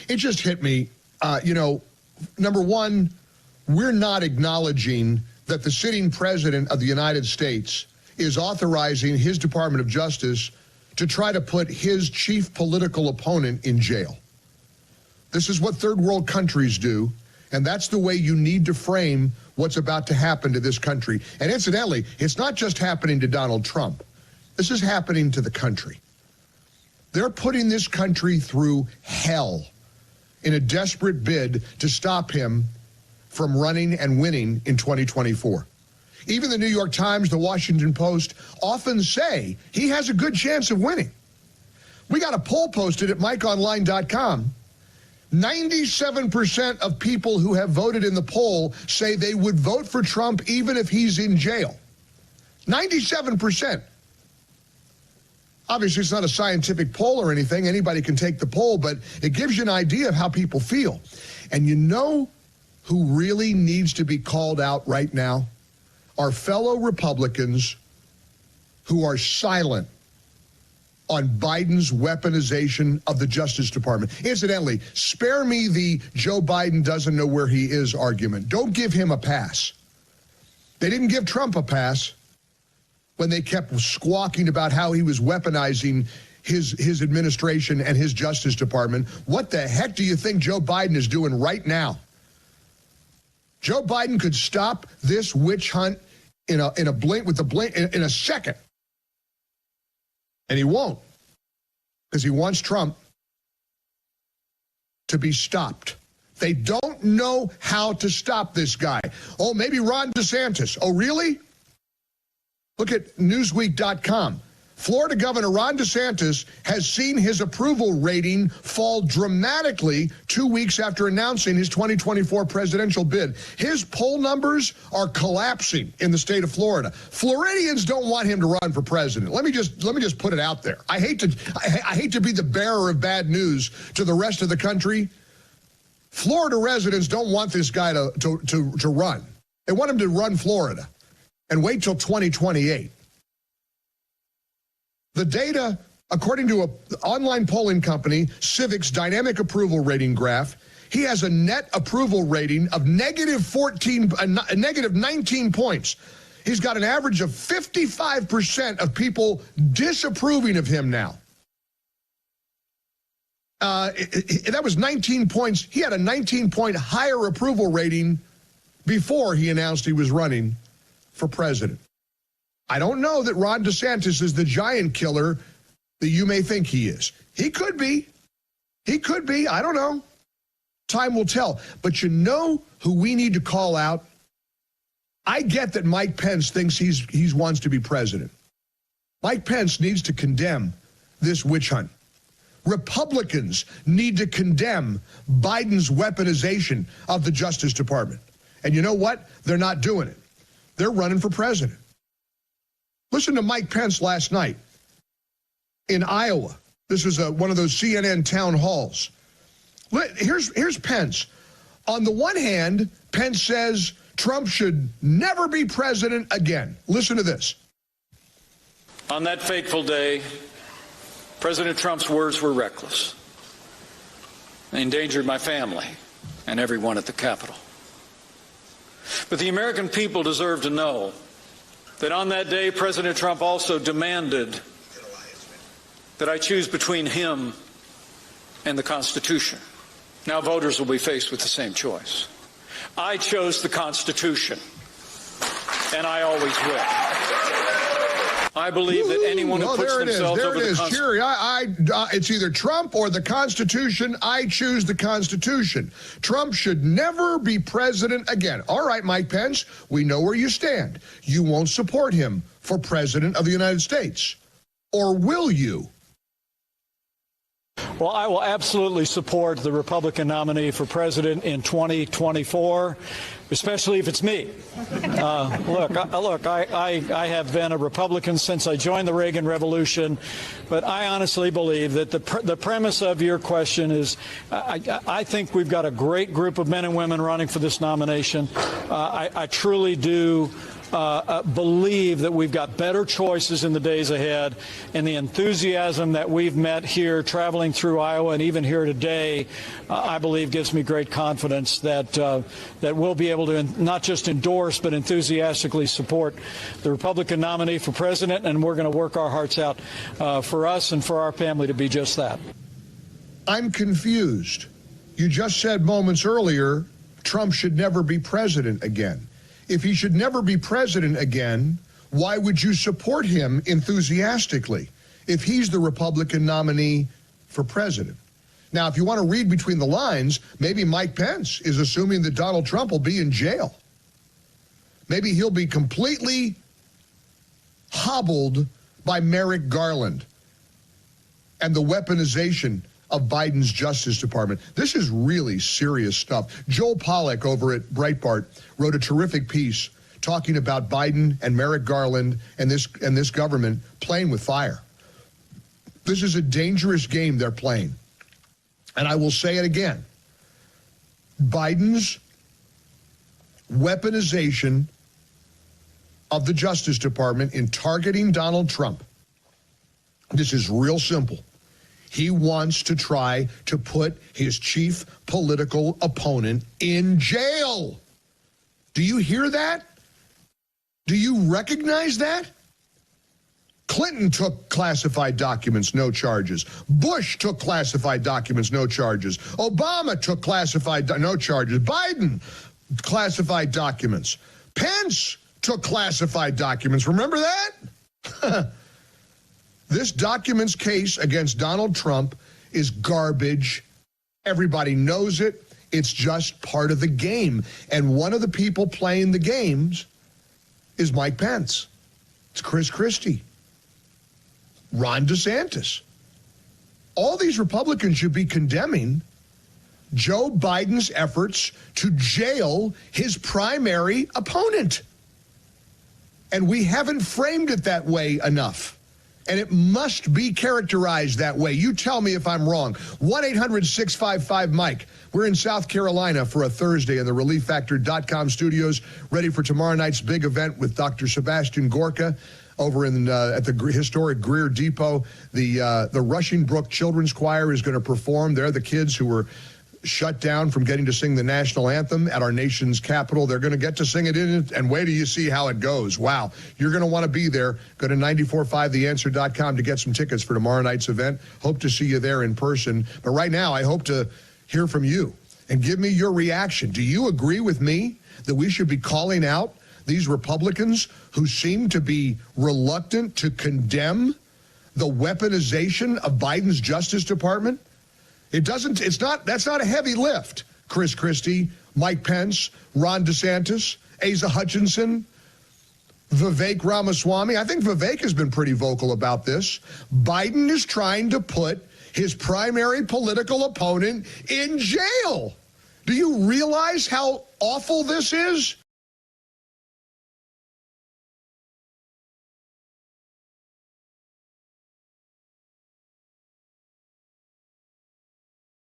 it just hit me. Number one, we're not acknowledging that the sitting president of the United States is authorizing his Department of Justice to try to put his chief political opponent in jail. This is what third world countries do, and that's the way you need to frame what's about to happen to this country. And incidentally, it's not just happening to Donald Trump. This is happening to the country. They're putting this country through hell in a desperate bid to stop him from running and winning in 2024. Even the New York Times, the Washington Post often say he has a good chance of winning. We got a poll posted at MikeOnline.com. 97% of people who have voted in the poll say they would vote for Trump even if he's in jail. 97%. Obviously, it's not a scientific poll or anything. Anybody can take the poll, but it gives you an idea of how people feel. And you know who really needs to be called out right now? Our fellow Republicans who are silent on Biden's weaponization of the Justice Department. Incidentally, spare me the Joe Biden doesn't know where he is argument. Don't give him a pass. They didn't give Trump a pass when they kept squawking about how he was weaponizing his administration and his Justice Department. What the heck do you think Joe Biden is doing right now? Joe Biden could stop this witch hunt in a second. And he won't, because he wants Trump to be stopped. They don't know how to stop this guy. Oh, maybe Ron DeSantis. Oh, really? Look at Newsweek.com. Florida Governor Ron DeSantis has seen his approval rating fall dramatically 2 weeks after announcing his 2024 presidential bid. His poll numbers are collapsing in the state of Florida. Floridians don't want him to run for president. Let me just put it out there. I hate to be the bearer of bad news to the rest of the country. Florida residents don't want this guy to run. They want him to run Florida and wait till 2028. The data, according to an online polling company, Civic's dynamic approval rating graph, he has a net approval rating of negative 19 points. He's got an average of 55% of people disapproving of him now. That was 19 points. He had a 19-point higher approval rating before he announced he was running for president. I don't know that Ron DeSantis is the giant killer that you may think he is. He could be. He could be. I don't know. Time will tell. But you know who we need to call out? I get that Mike Pence thinks he wants to be president. Mike Pence needs to condemn this witch hunt. Republicans need to condemn Biden's weaponization of the Justice Department. And you know what? They're not doing it. They're running for president. Listen to Mike Pence last night in Iowa. This was one of those CNN town halls. Here's Pence. On the one hand, Pence says Trump should never be president again. Listen to this. On that fateful day, President Trump's words were reckless. They endangered my family and everyone at the Capitol. But the American people deserve to know that on that day, President Trump also demanded that I choose between him and the Constitution. Now voters will be faced with the same choice. I chose the Constitution, and I always will. I believe that anyone who puts themselves over the Constitution... It's either Trump or the Constitution. I choose the Constitution. Trump should never be president again. All right, Mike Pence, we know where you stand. You won't support him for president of the United States. Or will you? Well, I will absolutely support the Republican nominee for president in 2024, especially if it's me. Look, I have been a Republican since I joined the Reagan Revolution, but I honestly believe that the premise of your question is I think we've got a great group of men and women running for this nomination. I truly do believe that we've got better choices in the days ahead, and the enthusiasm that we've met here traveling through Iowa and even here today, I believe gives me great confidence that that we'll be able to not just endorse but enthusiastically support the Republican nominee for president, and we're going to work our hearts out for us and for our family to be just that. I'm confused. You just said moments earlier Trump should never be president again. If he should never be president again, why would you support him enthusiastically if he's the Republican nominee for president? Now, if you want to read between the lines, maybe Mike Pence is assuming that Donald Trump will be in jail. Maybe he'll be completely hobbled by Merrick Garland and the weaponization of Biden's Justice Department. This is really serious stuff. Joel Pollack over at Breitbart wrote a terrific piece talking about Biden and Merrick Garland and this government playing with fire. This is a dangerous game they're playing. And I will say it again. Biden's weaponization of the Justice Department in targeting Donald Trump. This is real simple. He wants to try to put his chief political opponent in jail. Do you hear that? Do you recognize that? Clinton took classified documents, no charges. Bush took classified documents, no charges. Obama took classified, no charges. Biden, classified documents. Pence took classified documents. Remember that? This documents case against Donald Trump is garbage. Everybody knows it. It's just part of the game. And one of the people playing the games is Mike Pence. It's Chris Christie. Ron DeSantis. All these Republicans should be condemning Joe Biden's efforts to jail his primary opponent. And we haven't framed it that way enough. And it must be characterized that way. You tell me if I'm wrong. 1-800-655-MIKE. We're in South Carolina for a Thursday in the ReliefFactor.com studios, ready for tomorrow night's big event with Dr. Sebastian Gorka over in at the historic Greer Depot. The Rushing Brook Children's Choir is going to perform. They're the kids who were shut down from getting to sing the national anthem at our nation's capital. They're going to get to sing it in it, and wait till you see how it goes. Wow. You're going to want to be there. Go to 945theanswer.com to get some tickets for tomorrow night's event. Hope to see you there in person. But right now, I hope to hear from you and give me your reaction. Do you agree with me that we should be calling out these Republicans who seem to be reluctant to condemn the weaponization of Biden's Justice Department? That's not a heavy lift. Chris Christie, Mike Pence, Ron DeSantis, Asa Hutchinson, Vivek Ramaswamy. I think Vivek has been pretty vocal about this. Biden is trying to put his primary political opponent in jail. Do you realize how awful this is?